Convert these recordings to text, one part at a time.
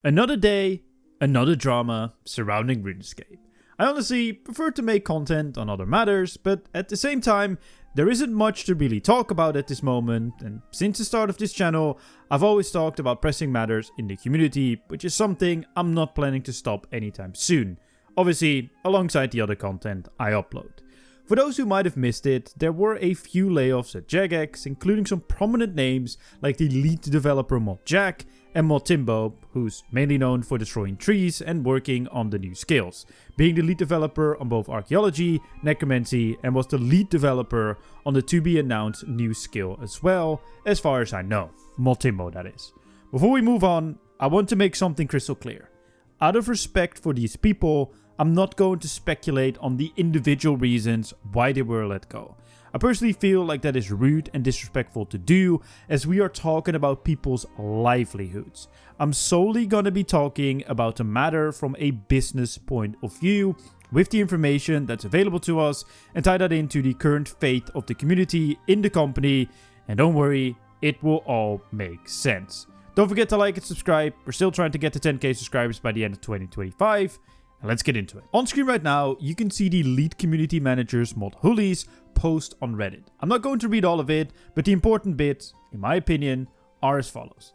Another day, another drama surrounding RuneScape. I honestly prefer to make content on other matters, but at the same time, there isn't much to really talk about at this moment, and since the start of this channel, I've always talked about pressing matters in the community, which is something I'm not planning to stop anytime soon. Obviously, alongside the other content I upload. For those who might have missed it, there were a few layoffs at Jagex, including some prominent names like the lead developer Mod Jack and Mod Timbo, who's mainly known for destroying trees and working on the new skills, being the lead developer on both archaeology, necromancy, and was the lead developer on the to be announced new skill as well, as far as I know. Mod Timbo, that is. Before we move on, I want to make something crystal clear. Out of respect for these people, I'm not going to speculate on the individual reasons why they were let go. I personally feel like that is rude and disrespectful to do, as we are talking about people's livelihoods. I'm solely going to be talking about the matter from a business point of view, with the information that's available to us, and tie that into the current fate of the community in the company, and don't worry, it will all make sense. Don't forget to like and subscribe. We're still trying to get to 10k subscribers by the end of 2025. And let's get into it. On screen right now, you can see the lead community manager's Mod Hully's post on Reddit. I'm not going to read all of it, but the important bits, in my opinion, are as follows.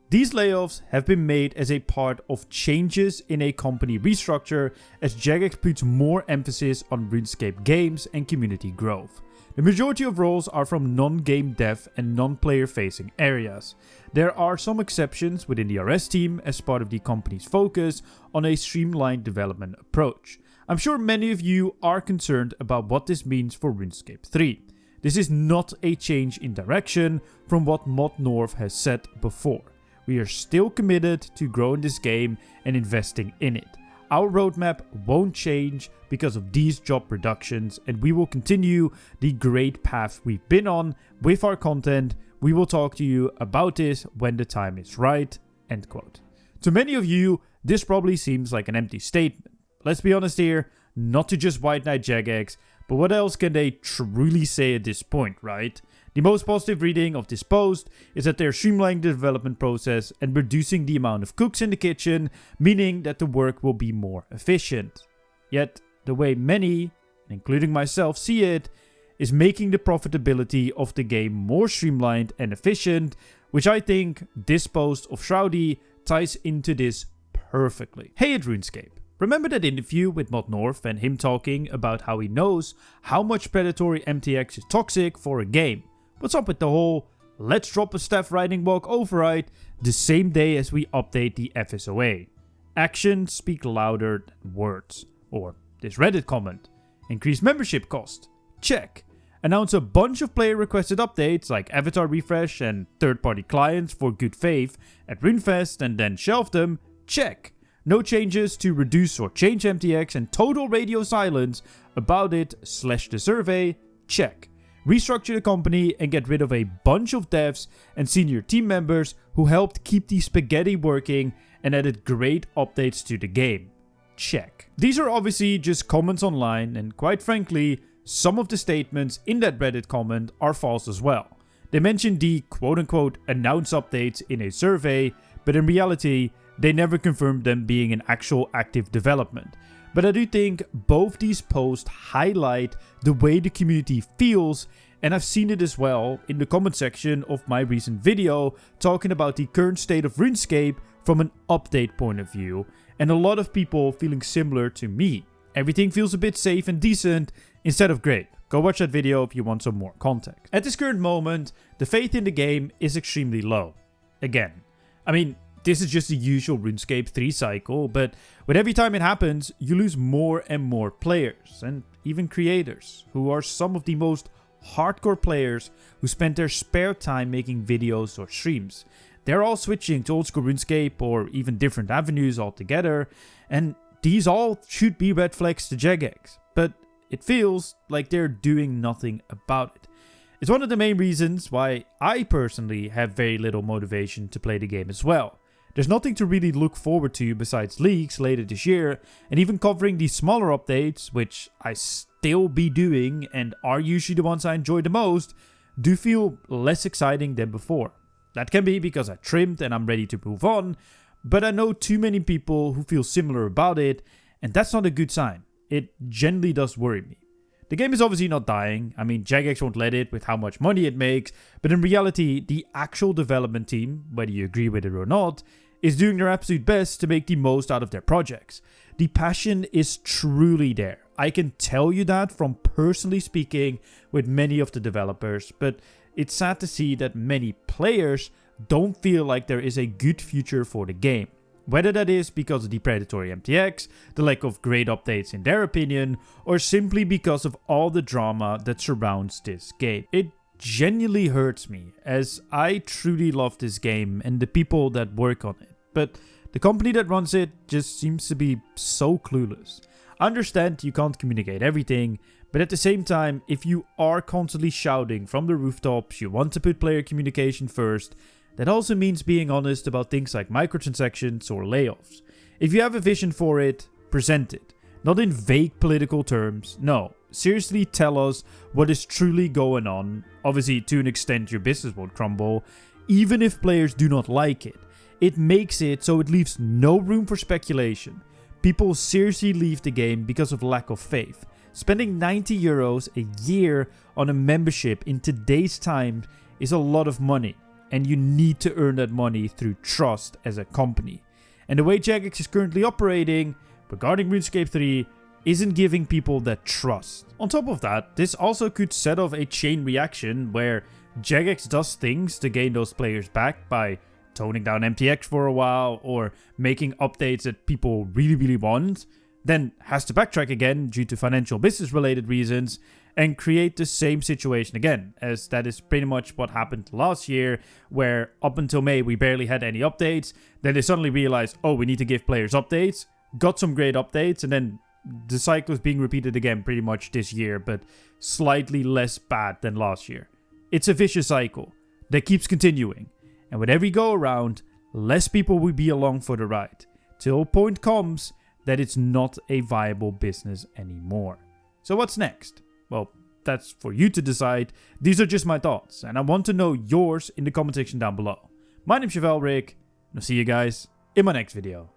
These layoffs have been made as a part of changes in a company restructure as Jagex puts more emphasis on RuneScape games and community growth. The majority of roles are from non-game dev and non-player facing areas. There are some exceptions within the RS team as part of the company's focus on a streamlined development approach. I'm sure many of you are concerned about what this means for RuneScape 3. This is not a change in direction from what Mod North has said before. We are still committed to growing this game and investing in it. Our roadmap won't change because of these job reductions, and we will continue the great path we've been on with our content. We will talk to you about this when the time is right." End quote. To many of you, this probably seems like an empty statement. Let's be honest here, not to just white knight Jagex, but what else can they truly say at this point, right? The most positive reading of this post is that they're streamlining the development process and reducing the amount of cooks in the kitchen, meaning that the work will be more efficient. Yet, the way many, including myself, see it, is making the profitability of the game more streamlined and efficient, which I think this post of Shroudy ties into this perfectly. Hey at RuneScape. Remember that interview with Mod North and him talking about how he knows how much predatory MTX is toxic for a game? What's up with the whole "let's drop a staff riding walk" override the same day as we update the FSOA? Actions speak louder than words. Or this Reddit comment. Increase membership cost. Check. Announce a bunch of player requested updates like avatar refresh and third-party clients for good faith at RuneFest and then shelve them. Check. No changes to reduce or change MTX and total radio silence about it / the survey. Check. Restructure the company and get rid of a bunch of devs and senior team members who helped keep the spaghetti working and added great updates to the game. Check. These are obviously just comments online, and quite frankly, some of the statements in that Reddit comment are false as well. They mentioned the quote-unquote announce updates in a survey, but in reality, they never confirmed them being in actual active development. But I do think both these posts highlight the way the community feels, and I've seen it as well in the comment section of my recent video talking about the current state of RuneScape from an update point of view, and a lot of people feeling similar to me. Everything feels a bit safe and decent instead of great. Go watch that video if you want some more context. At this current moment, the faith in the game is extremely low. Again, I mean, this is just the usual RuneScape 3 cycle, but with every time it happens, you lose more and more players, and even creators, who are some of the most hardcore players who spend their spare time making videos or streams. They're all switching to old school RuneScape or even different avenues altogether, and these all should be red flags to Jagex, but it feels like they're doing nothing about it. It's one of the main reasons why I personally have very little motivation to play the game as well. There's nothing to really look forward to besides leaks later this year, and even covering these smaller updates, which I still be doing and are usually the ones I enjoy the most, do feel less exciting than before. That can be because I trimmed and I'm ready to move on, But I know too many people who feel similar about it, and that's not a good sign. It generally does worry me. The game is obviously not dying. I mean, Jagex won't let it with how much money it makes, but in reality, the actual development team, whether you agree with it or not, is doing their absolute best to make the most out of their projects. The passion is truly there. I can tell you that from personally speaking with many of the developers, but it's sad to see that many players don't feel like there is a good future for the game. Whether that is because of the predatory MTX, the lack of great updates in their opinion, or simply because of all the drama that surrounds this game. It genuinely hurts me, as I truly love this game and the people that work on it, but the company that runs it just seems to be so clueless. I understand you can't communicate everything, but at the same time, if you are constantly shouting from the rooftops you want to put player communication first, that also means being honest about things like microtransactions or layoffs. If you have a vision for it, present it. Not in vague political terms, no. Seriously tell us what is truly going on. Obviously, to an extent your business won't crumble, even if players do not like it. It makes it so it leaves no room for speculation. People seriously leave the game because of lack of faith. Spending €90 a year on a membership in today's time is a lot of money. And you need to earn that money through trust as a company. And the way Jagex is currently operating regarding RuneScape 3 isn't giving people that trust. On top of that, this also could set off a chain reaction where Jagex does things to gain those players back by toning down MTX for a while or making updates that people really want, then has to backtrack again due to financial business related reasons and create the same situation again, as that is pretty much what happened last year, where up until May we barely had any updates. Then they suddenly realized, oh, we need to give players updates, got some great updates, and then the cycle is being repeated again pretty much this year, but slightly less bad than last year. It's a vicious cycle that keeps continuing, and with every go around, less people will be along for the ride, till a point comes that it's not a viable business anymore. So what's next? Well, that's for you to decide. These are just my thoughts, and I want to know yours in the comment section down below. My name's Chevalric, and I'll see you guys in my next video.